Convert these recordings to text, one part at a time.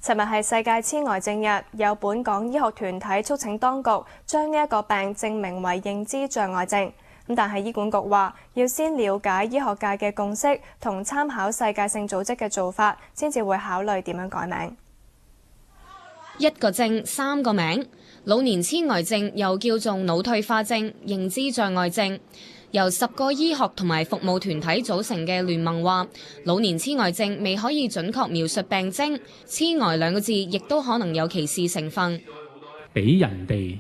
尋日係世界痴呆症日，有本港醫學團體促請當局將呢一個病證明為認知障礙症。但係醫管局話要先了解醫學界嘅共識同參考世界性組織嘅做法，先至會考慮點樣改名。一個症三個名，老年痴呆症又叫做腦退化症、認知障礙症。由10個醫學同埋服務團體組成嘅聯盟話，老年痴呆症未可以準確描述病徵，痴呆兩個字亦都可能有歧視成分。俾人哋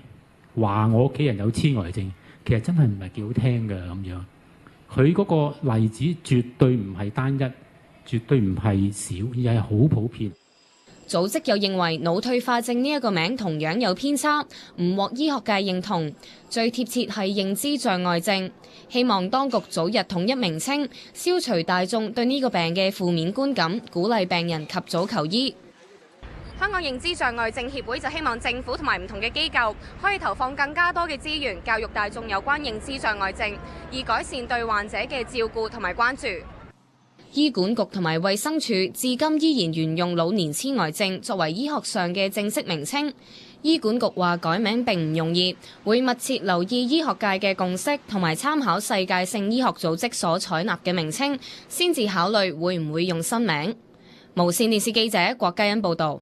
話我屋企人有痴呆症，其實真係唔係幾好聽㗎咁樣。佢嗰個例子絕對唔係單一，絕對唔係少，而係好普遍。組織又認為腦退化症呢一個名同樣有偏差，唔獲醫學界認同，最貼切係認知障礙症。希望當局早日統一名稱，消除大眾對呢個病嘅負面觀感，鼓勵病人及早求醫。香港認知障礙症協會就希望政府同埋唔同嘅機構可以投放更加多嘅資源，教育大眾有關認知障礙症，以改善對患者嘅照顧同埋關注。醫管局同埋衛生署至今依然沿用老年痴呆症作為醫學上嘅正式名稱。醫管局話改名並唔容易，會密切留意醫學界嘅共識同埋參考世界性醫學組織所採納嘅名稱，先至考慮會唔會用新名。無線電視記者郭嘉欣報導。